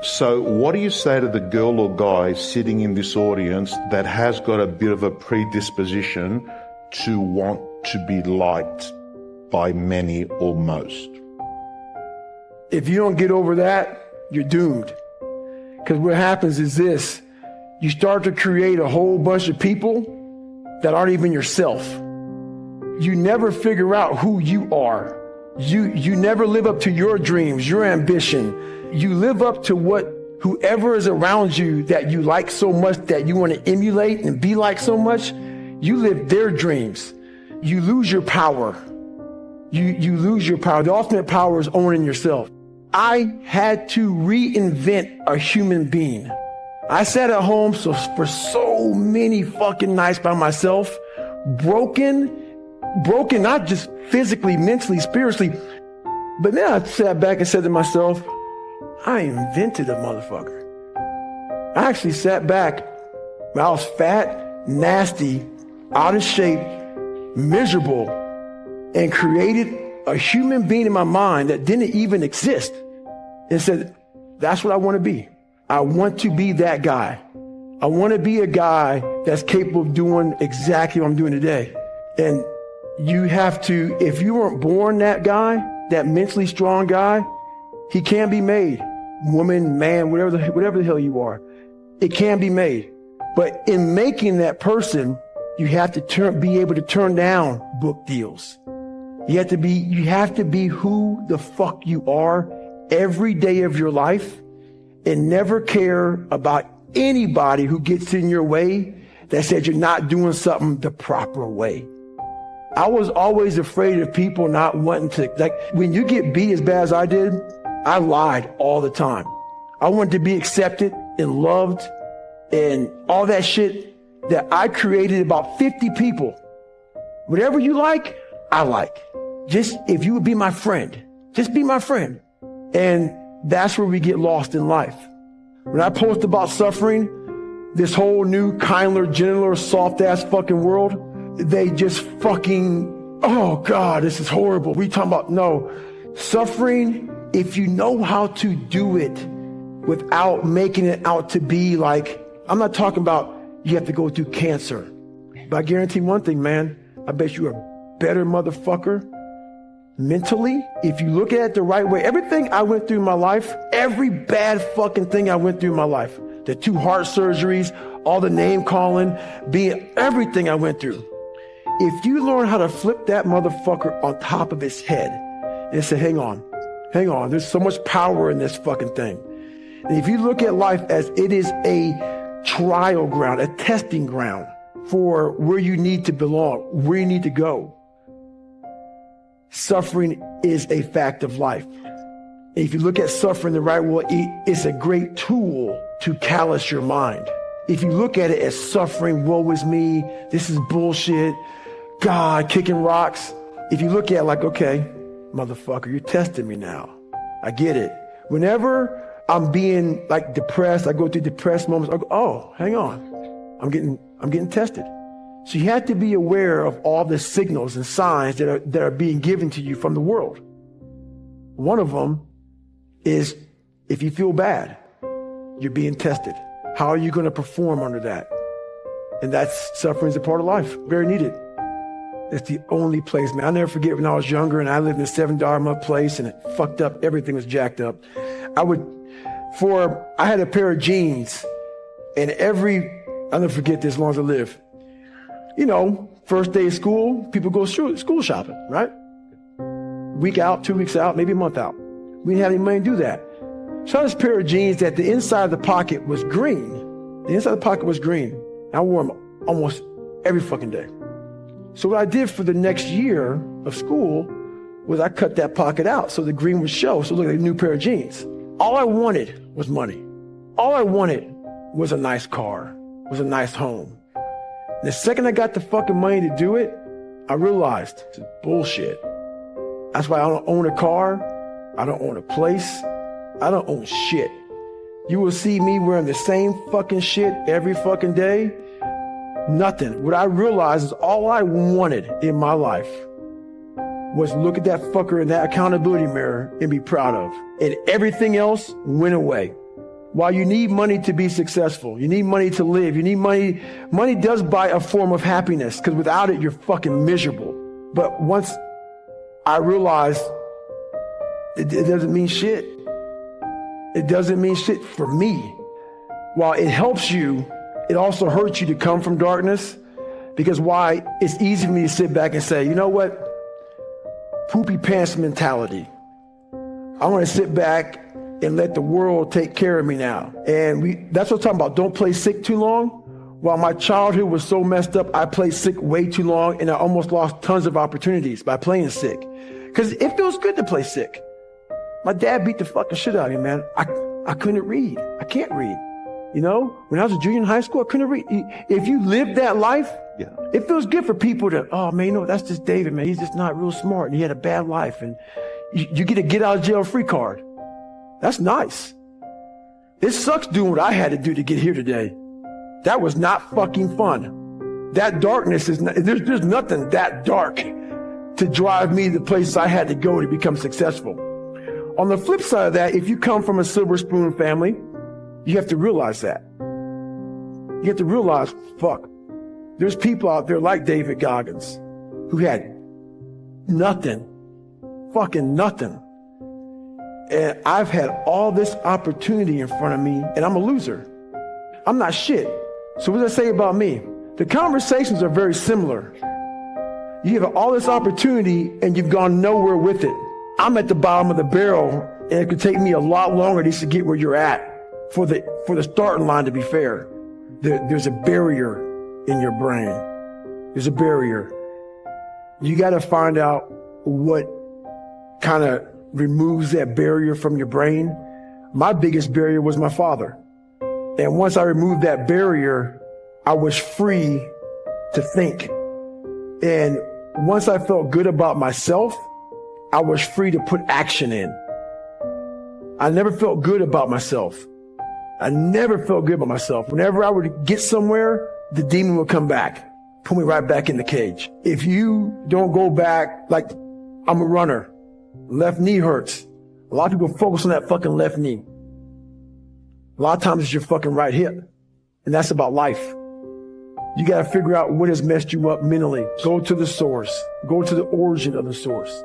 So what do you say to the girl or guy sitting in this audience that has got a bit of a predisposition to want to be liked by many or most? If you don't get over that, you're doomed. Because what happens is this: you start to create a whole bunch of people that aren't even yourself. You never figure out who you are. You never live up to your dreams, your ambition. You live up to what whoever is around you that you like so much, that you want to emulate and be like so much. You live their dreams. You lose your power. You lose your power. The ultimate power is owning yourself. I had to reinvent a human being. I sat at home for so many fucking nights by myself, broken, not just physically, mentally, spiritually. But then I sat back and said to myself, I invented a motherfucker. I actually sat back when I was fat, nasty, out of shape, miserable, and created a human being in my mind that didn't even exist, and said, that's what I want to be. I want to be that guy. I want to be a guy that's capable of doing exactly what I'm doing today. And you have to, if you weren't born that guy, that mentally strong guy, he can be made. Woman, man, whatever the hell you are, it can be made. But in making that person, you have to be able to turn down book deals. You have to be who the fuck you are every day of your life, and never care about anybody who gets in your way that says you're not doing something the proper way. I was always afraid of people not wanting to, like, when you get beat as bad as I did, I lied all the time. I wanted to be accepted and loved and all that shit that I created about 50 people. Whatever you like, I like. Just if you would be my friend, just be my friend. And that's where we get lost in life. When I post about suffering, this whole new kinder, gentler, soft-ass fucking world, they just fucking, oh God, this is horrible. We talking about, no, suffering, if you know how to do it without making it out to be like, I'm not talking about you have to go through cancer. But I guarantee one thing, man, I bet you're a better motherfucker mentally, if you look at it the right way. Everything I went through in my life, every bad fucking thing I went through in my life, the 2 heart surgeries, all the name calling, everything I went through. If you learn how to flip that motherfucker on top of his head and say, hang on, there's so much power in this fucking thing. And if you look at life as it is a trial ground, a testing ground for where you need to belong, where you need to go, suffering is a fact of life. And if you look at suffering the right way, it's a great tool to callous your mind. If you look at it as suffering, woe is me, this is bullshit, God, kicking rocks. If you look at it like, okay, motherfucker, you're testing me now. I get it. Whenever I'm being like depressed, I go through depressed moments, I go, oh, hang on, I'm getting tested. So you have to be aware of all the signals and signs that are being given to you from the world. One of them is if you feel bad, you're being tested. How are you going to perform under that? And that's suffering is a part of life, very needed. It's the only place, man. I'll never forget when I was younger and I lived in a $7 a month place and it fucked up. Everything was jacked up. I had a pair of jeans and I'll never forget this as long as I live. You know, first day of school, people go school shopping, right? Week out, 2 weeks out, maybe a month out. We didn't have any money to do that. So I had this pair of jeans that the inside of the pocket was green. The inside of the pocket was green. I wore them almost every fucking day. So what I did for the next year of school was I cut that pocket out so the green would show. So it looked like a new pair of jeans. All I wanted was money. All I wanted was a nice car, was a nice home. The second I got the fucking money to do it, I realized it's bullshit. That's why I don't own a car. I don't own a place. I don't own shit. You will see me wearing the same fucking shit every fucking day. Nothing. What I realized is all I wanted in my life was look at that fucker in that accountability mirror and be proud of. And everything else went away. while you need money to be successful, you need money to live, you need money. Money does buy a form of happiness, because without it, you're fucking miserable. But once I realized it doesn't mean shit. It doesn't mean shit for me. While it helps you, it also hurts you to come from darkness, because why? It's easy for me to sit back and say, you know what? Poopy pants mentality. I want to sit back and let the world take care of me now. And that's what I'm talking about. Don't play sick too long. While my childhood was so messed up, I played sick way too long, and I almost lost tons of opportunities by playing sick. Because it feels good to play sick. My dad beat the fucking shit out of me, man. I couldn't read. I can't read. You know, when I was a junior in high school, I couldn't read. If you live that life, yeah, it feels good for people to, oh man, you know, that's just David, man. He's just not real smart, and he had a bad life, and you get a get out of jail free card. That's nice. It sucks doing what I had to do to get here today. That was not fucking fun. That darkness is not, there's nothing that dark to drive me to the places I had to go to become successful. On the flip side of that, if you come from a silver spoon family, you have to realize that. You have to realize, fuck, there's people out there like David Goggins who had nothing, fucking nothing. And I've had all this opportunity in front of me, and I'm a loser. I'm not shit. So what does that say about me? The conversations are very similar. You have all this opportunity, and you've gone nowhere with it. I'm at the bottom of the barrel, and it could take me a lot longer just to get where you're at for the starting line, to be fair. There's a barrier in your brain. There's a barrier. You got to find out what kind of removes that barrier from your brain. My biggest barrier was my father. And once I removed that barrier, I was free to think. And once I felt good about myself, I was free to put action in. I never felt good about myself. I never felt good about myself. Whenever I would get somewhere, the demon would come back, put me right back in the cage. If you don't go back, like I'm a runner, left knee hurts. A lot of people focus on that fucking left knee. A lot of times it's your fucking right hip. And that's about life. You got to figure out what has messed you up mentally. Go to the source. Go to the origin of the source.